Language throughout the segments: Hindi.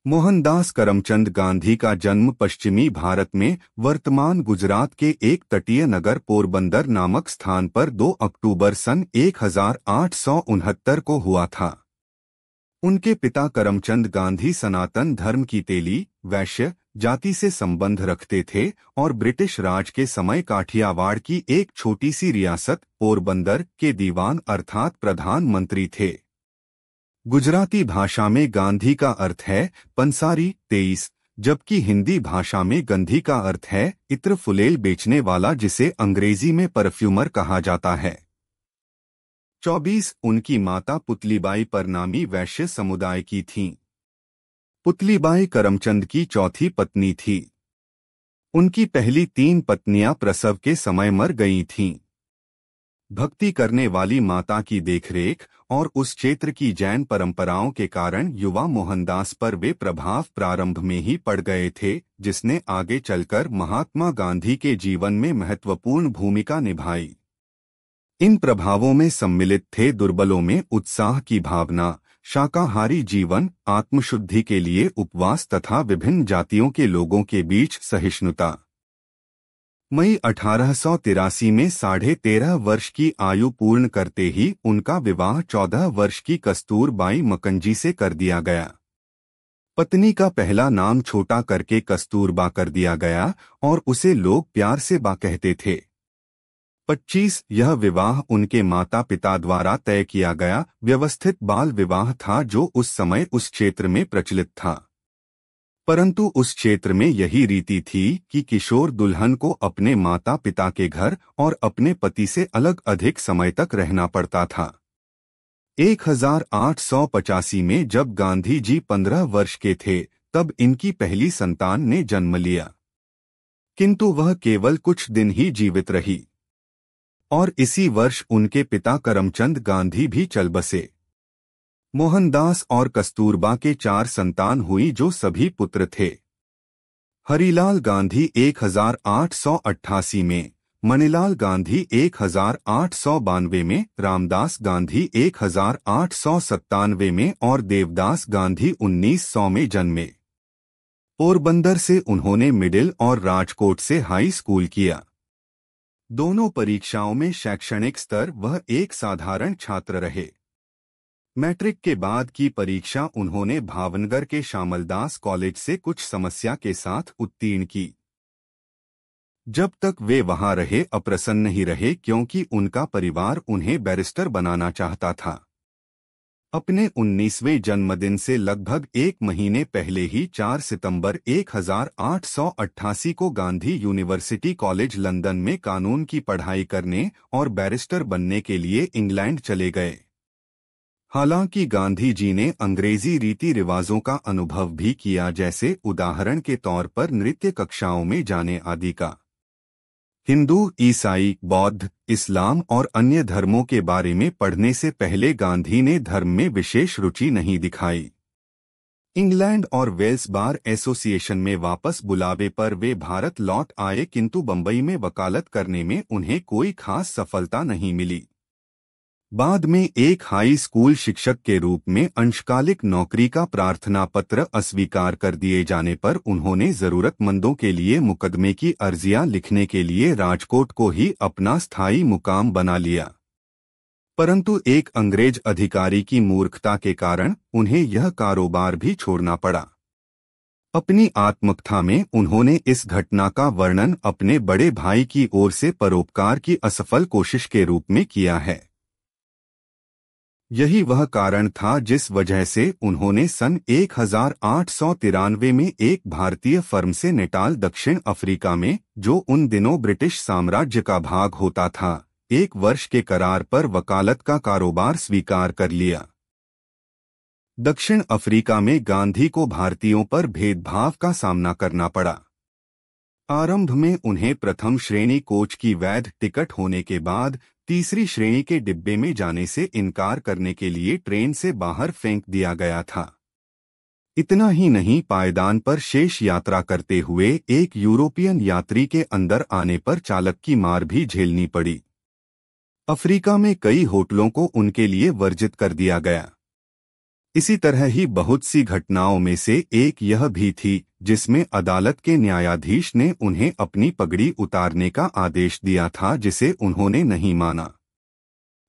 मोहनदास करमचंद गांधी का जन्म पश्चिमी भारत में वर्तमान गुजरात के एक तटीय नगर पोरबंदर नामक स्थान पर 2 अक्टूबर सन 1869 को हुआ था। उनके पिता करमचंद गांधी सनातन धर्म की तेली वैश्य जाति से संबंध रखते थे और ब्रिटिश राज के समय काठियावाड़ की एक छोटी सी रियासत पोरबंदर के दीवान अर्थात प्रधानमंत्री थे। गुजराती भाषा में गांधी का अर्थ है पंसारी 23, जबकि हिंदी भाषा में गंधी का अर्थ है इत्र फुलेल बेचने वाला, जिसे अंग्रेजी में परफ्यूमर कहा जाता है। 24 उनकी माता पुतलीबाई परनामी वैश्य समुदाय की थीं। पुतलीबाई करमचंद की चौथी पत्नी थी। उनकी पहली 3 पत्नियां प्रसव के समय मर गई थीं। भक्ति करने वाली माता की देखरेख और उस क्षेत्र की जैन परंपराओं के कारण युवा मोहनदास पर वे प्रभाव प्रारंभ में ही पड़ गए थे, जिसने आगे चलकर महात्मा गांधी के जीवन में महत्वपूर्ण भूमिका निभाई। इन प्रभावों में सम्मिलित थे दुर्बलों में उत्साह की भावना, शाकाहारी जीवन, आत्मशुद्धि के लिए उपवास तथा विभिन्न जातियों के लोगों के बीच सहिष्णुता। मई 1883 में 13.5 वर्ष की आयु पूर्ण करते ही उनका विवाह 14 वर्ष की कस्तूरबाई मकंजी से कर दिया गया। पत्नी का पहला नाम छोटा करके कस्तूरबा कर दिया गया और उसे लोग प्यार से बा कहते थे। 25 यह विवाह उनके माता पिता द्वारा तय किया गया व्यवस्थित बाल विवाह था, जो उस समय उस क्षेत्र में प्रचलित था। परंतु उस क्षेत्र में यही रीति थी कि किशोर दुल्हन को अपने माता पिता के घर और अपने पति से अलग अधिक समय तक रहना पड़ता था। 1885 में जब गांधी जी 15 वर्ष के थे, तब इनकी पहली संतान ने जन्म लिया, किंतु वह केवल कुछ दिन ही जीवित रही और इसी वर्ष उनके पिता करमचंद गांधी भी चल बसे। मोहनदास और कस्तूरबा के 4 संतान हुई, जो सभी पुत्र थे। हरिलाल गांधी 1888 में, मणिलाल गांधी 1892 में, रामदास गांधी 1897 में और देवदास गांधी 1900 में जन्मे। पोरबंदर से उन्होंने मिडिल और राजकोट से हाई स्कूल किया। दोनों परीक्षाओं में शैक्षणिक स्तर वह एक साधारण छात्र रहे। मैट्रिक के बाद की परीक्षा उन्होंने भावनगर के श्यामलदास कॉलेज से कुछ समस्या के साथ उत्तीर्ण की। जब तक वे वहां रहे अप्रसन्न ही रहे, क्योंकि उनका परिवार उन्हें बैरिस्टर बनाना चाहता था। अपने 19वें जन्मदिन से लगभग 1 महीने पहले ही 4 सितंबर 1888 को गांधी यूनिवर्सिटी कॉलेज लंदन में कानून की पढ़ाई करने और बैरिस्टर बनने के लिए इंग्लैंड चले गए। हालांकि गांधी जी ने अंग्रेजी रीति रिवाजों का अनुभव भी किया, जैसे उदाहरण के तौर पर नृत्य कक्षाओं में जाने आदि का। हिंदू, ईसाई, बौद्ध, इस्लाम और अन्य धर्मों के बारे में पढ़ने से पहले गांधी ने धर्म में विशेष रुचि नहीं दिखाई। इंग्लैंड और वेल्स बार एसोसिएशन में वापस बुलावे पर वे भारत लौट आए, किंतु बंबई में वकालत करने में उन्हें कोई खास सफलता नहीं मिली। बाद में एक हाई स्कूल शिक्षक के रूप में अंशकालिक नौकरी का प्रार्थना पत्र अस्वीकार कर दिए जाने पर उन्होंने जरूरतमंदों के लिए मुकदमे की अर्जियां लिखने के लिए राजकोट को ही अपना स्थायी मुकाम बना लिया। परंतु एक अंग्रेज अधिकारी की मूर्खता के कारण उन्हें यह कारोबार भी छोड़ना पड़ा। अपनी आत्मकथा में उन्होंने इस घटना का वर्णन अपने बड़े भाई की ओर से परोपकार की असफल कोशिश के रूप में किया है। यही वह कारण था जिस वजह से उन्होंने सन 1893 में एक भारतीय फर्म से नेटाल दक्षिण अफ्रीका में, जो उन दिनों ब्रिटिश साम्राज्य का भाग होता था, 1 वर्ष के करार पर वकालत का कारोबार स्वीकार कर लिया। दक्षिण अफ्रीका में गांधी को भारतीयों पर भेदभाव का सामना करना पड़ा। आरंभ में उन्हें प्रथम श्रेणी कोच की वैध टिकट होने के बाद तीसरी श्रेणी के डिब्बे में जाने से इनकार करने के लिए ट्रेन से बाहर फेंक दिया गया था। इतना ही नहीं, पायदान पर शेष यात्रा करते हुए एक यूरोपियन यात्री के अंदर आने पर चालक की मार भी झेलनी पड़ी। अफ्रीका में कई होटलों को उनके लिए वर्जित कर दिया गया। इसी तरह ही बहुत सी घटनाओं में से एक यह भी थी जिसमें अदालत के न्यायाधीश ने उन्हें अपनी पगड़ी उतारने का आदेश दिया था, जिसे उन्होंने नहीं माना।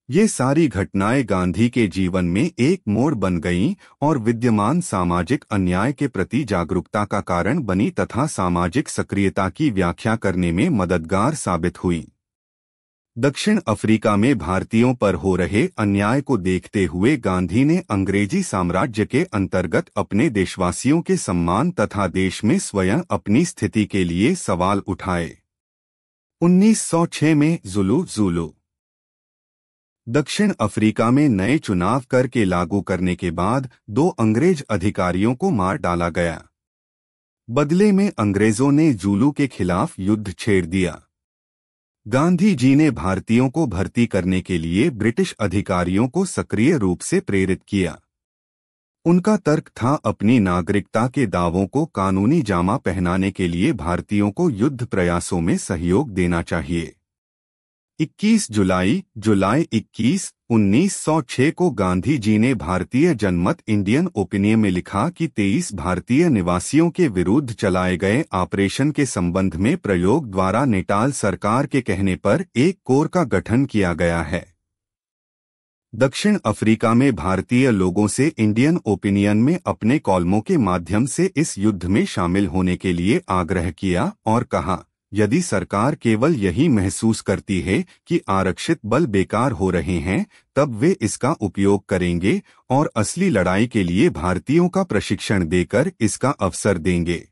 ये सारी घटनाएं गांधी के जीवन में एक मोड़ बन गईं और विद्यमान सामाजिक अन्याय के प्रति जागरूकता का कारण बनी तथा सामाजिक सक्रियता की व्याख्या करने में मददगार साबित हुई। दक्षिण अफ्रीका में भारतीयों पर हो रहे अन्याय को देखते हुए गांधी ने अंग्रेजी साम्राज्य के अंतर्गत अपने देशवासियों के सम्मान तथा देश में स्वयं अपनी स्थिति के लिए सवाल उठाए। 1906 में ज़ुलू दक्षिण अफ्रीका में नए चुनाव कर के लागू करने के बाद 2 अंग्रेज अधिकारियों को मार डाला गया। बदले में अंग्रेजों ने ज़ुलू के खिलाफ युद्ध छेड़ दिया। गांधी जी ने भारतीयों को भर्ती करने के लिए ब्रिटिश अधिकारियों को सक्रिय रूप से प्रेरित किया। उनका तर्क था अपनी नागरिकता के दावों को कानूनी जामा पहनाने के लिए भारतीयों को युद्ध प्रयासों में सहयोग देना चाहिए। 21 जुलाई 21, 1906 को गांधी जी ने भारतीय जनमत इंडियन ओपिनियन में लिखा कि 23 भारतीय निवासियों के विरुद्ध चलाए गए ऑपरेशन के संबंध में प्रयोग द्वारा नेटाल सरकार के कहने पर एक कोर का गठन किया गया है। दक्षिण अफ्रीका में भारतीय लोगों से इंडियन ओपिनियन में अपने कॉलमों के माध्यम से इस युद्ध में शामिल होने के लिए आग्रह किया और कहा, यदि सरकार केवल यही महसूस करती है कि आरक्षित बल बेकार हो रहे हैं, तब वे इसका उपयोग करेंगे और असली लड़ाई के लिए भारतीयों का प्रशिक्षण देकर इसका अवसर देंगे।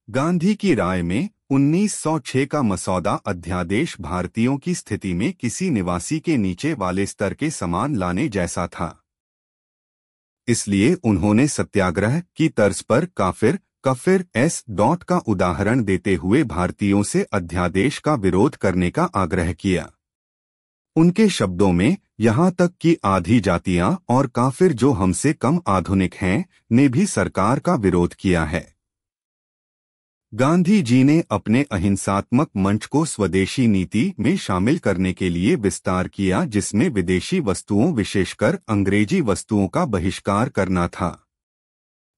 गांधी की राय में 1906 का मसौदा अध्यादेश भारतीयों की स्थिति में किसी निवासी के नीचे वाले स्तर के समान लाने जैसा था। इसलिए उन्होंने सत्याग्रह की तर्ज पर कफिर का उदाहरण देते हुए भारतीयों से अध्यादेश का विरोध करने का आग्रह किया। उनके शब्दों में, यहाँ तक कि आधी जातियां और काफिर जो हमसे कम आधुनिक हैं, ने भी सरकार का विरोध किया है। गांधी जी ने अपने अहिंसात्मक मंच को स्वदेशी नीति में शामिल करने के लिए विस्तार किया, जिसमें विदेशी वस्तुओं विशेषकर अंग्रेजी वस्तुओं का बहिष्कार करना था।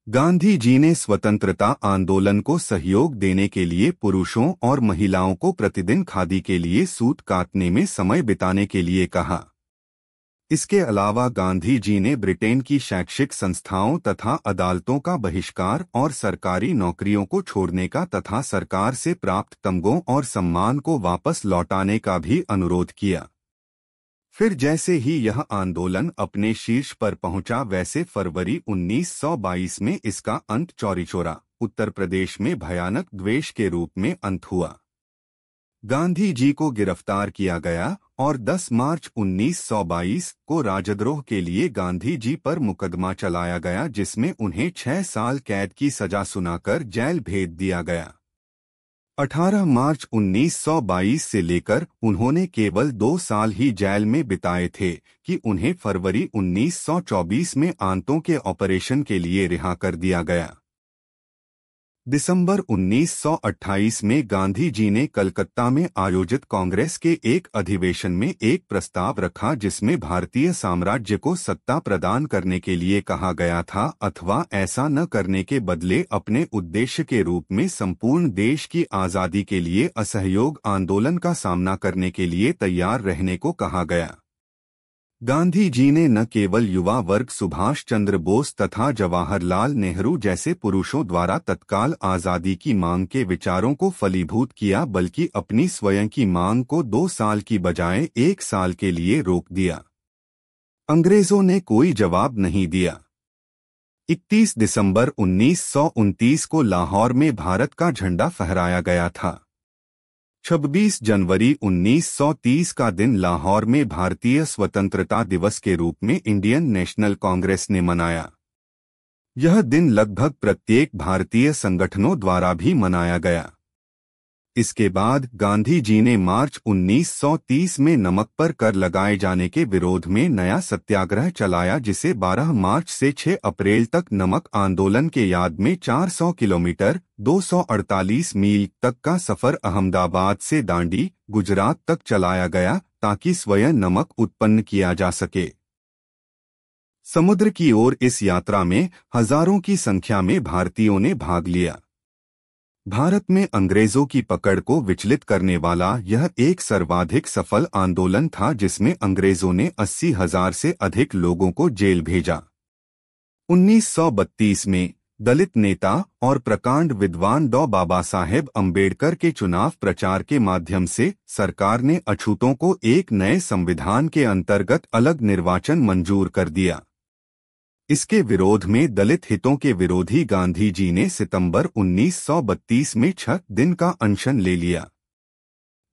गांधी जी ने स्वतंत्रता आंदोलन को सहयोग देने के लिए पुरुषों और महिलाओं को प्रतिदिन खादी के लिए सूत काटने में समय बिताने के लिए कहा। इसके अलावा गांधी जी ने ब्रिटेन की शैक्षिक संस्थाओं तथा अदालतों का बहिष्कार और सरकारी नौकरियों को छोड़ने का तथा सरकार से प्राप्त तमगों और सम्मान को वापस लौटाने का भी अनुरोध किया। फिर जैसे ही यह आंदोलन अपने शीर्ष पर पहुंचा, वैसे फरवरी 1922 में इसका अंत चौरीचौरा उत्तर प्रदेश में भयानक द्वेष के रूप में अंत हुआ। गांधी जी को गिरफ्तार किया गया और 10 मार्च 1922 को राजद्रोह के लिए गांधी जी पर मुकदमा चलाया गया, जिसमें उन्हें 6 साल कैद की सजा सुनाकर जेल भेज दिया गया। 18 मार्च 1922 से लेकर उन्होंने केवल 2 साल ही जेल में बिताए थे कि उन्हें फरवरी 1924 में आंतों के ऑपरेशन के लिए रिहा कर दिया गया। दिसंबर 1928 में गांधी जी ने कलकत्ता में आयोजित कांग्रेस के एक अधिवेशन में एक प्रस्ताव रखा, जिसमें भारतीय साम्राज्य को सत्ता प्रदान करने के लिए कहा गया था, अथवा ऐसा न करने के बदले अपने उद्देश्य के रूप में संपूर्ण देश की आज़ादी के लिए असहयोग आंदोलन का सामना करने के लिए तैयार रहने को कहा गया। गांधी जी ने न केवल युवा वर्ग सुभाष चंद्र बोस तथा जवाहरलाल नेहरू जैसे पुरुषों द्वारा तत्काल आज़ादी की मांग के विचारों को फलीभूत किया, बल्कि अपनी स्वयं की मांग को 2 साल की बजाय 1 साल के लिए रोक दिया। अंग्रेजों ने कोई जवाब नहीं दिया। 31 दिसंबर 1929 को लाहौर में भारत का झंडा फहराया गया था। 26 जनवरी 1930 का दिन लाहौर में भारतीय स्वतंत्रता दिवस के रूप में इंडियन नेशनल कांग्रेस ने मनाया। यह दिन लगभग प्रत्येक भारतीय संगठनों द्वारा भी मनाया गया। इसके बाद गांधी जी ने मार्च 1930 में नमक पर कर लगाए जाने के विरोध में नया सत्याग्रह चलाया, जिसे 12 मार्च से 6 अप्रैल तक नमक आंदोलन के याद में 400 किलोमीटर 248 मील तक का सफर अहमदाबाद से दांडी, गुजरात तक चलाया गया, ताकि स्वयं नमक उत्पन्न किया जा सके। समुद्र की ओर इस यात्रा में हजारों की संख्या में भारतीयों ने भाग लिया। भारत में अंग्रेजों की पकड़ को विचलित करने वाला यह एक सर्वाधिक सफल आंदोलन था, जिसमें अंग्रेजों ने 80,000 से अधिक लोगों को जेल भेजा। 1932 में दलित नेता और प्रकांड विद्वान डॉ बाबा साहेब अम्बेडकर के चुनाव प्रचार के माध्यम से सरकार ने अछूतों को एक नए संविधान के अंतर्गत अलग निर्वाचन मंजूर कर दिया। इसके विरोध में दलित हितों के विरोधी गांधी जी ने सितंबर 1932 में 6 दिन का अनशन ले लिया।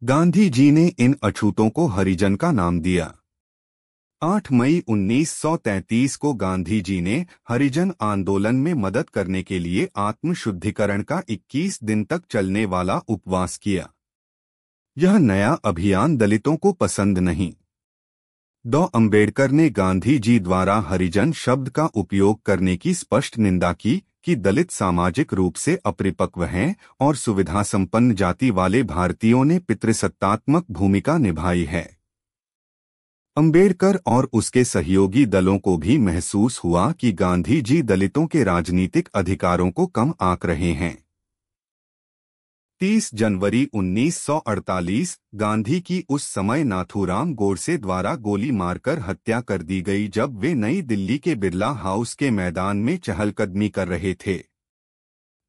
गांधी जी ने इन अछूतों को हरिजन का नाम दिया। 8 मई 1933 को गांधी जी ने हरिजन आंदोलन में मदद करने के लिए आत्मशुद्धिकरण का 21 दिन तक चलने वाला उपवास किया। यह नया अभियान दलितों को पसंद नहीं। डॉ अंबेडकर ने गांधी जी द्वारा हरिजन शब्द का उपयोग करने की स्पष्ट निंदा की कि दलित सामाजिक रूप से अपरिपक्व हैं और सुविधा संपन्न जाति वाले भारतीयों ने पितृसत्तात्मक भूमिका निभाई है। अंबेडकर और उसके सहयोगी दलों को भी महसूस हुआ कि गांधी जी दलितों के राजनीतिक अधिकारों को कम आंक रहे हैं। 30 जनवरी 1948 गांधी की उस समय नाथूराम गोडसे द्वारा गोली मारकर हत्या कर दी गई, जब वे नई दिल्ली के बिरला हाउस के मैदान में चहलकदमी कर रहे थे।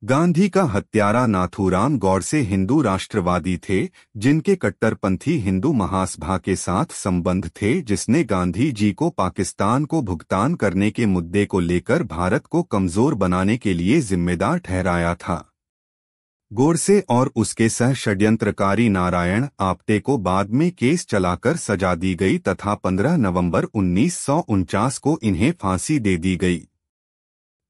गांधी का हत्यारा नाथूराम गोडसे हिंदू राष्ट्रवादी थे, जिनके कट्टरपंथी हिंदू महासभा के साथ संबंध थे, जिसने गांधी जी को पाकिस्तान को भुगतान करने के मुद्दे को लेकर भारत को कमजोर बनाने के लिए जिम्मेदार ठहराया था। गोडसे और उसके सह षड्यंत्रकारी नारायण आप्टे को बाद में केस चलाकर सजा दी गई तथा 15 नवंबर 1949 को इन्हें फांसी दे दी गई।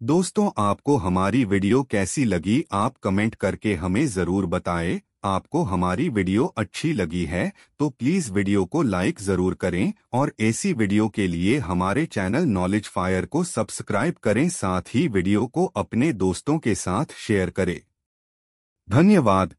दोस्तों, आपको हमारी वीडियो कैसी लगी आप कमेंट करके हमें ज़रूर बताएं। आपको हमारी वीडियो अच्छी लगी है तो प्लीज़ वीडियो को लाइक ज़रूर करें और ऐसी वीडियो के लिए हमारे चैनल नॉलेज फायर को सब्सक्राइब करें, साथ ही वीडियो को अपने दोस्तों के साथ शेयर करें। धन्यवाद।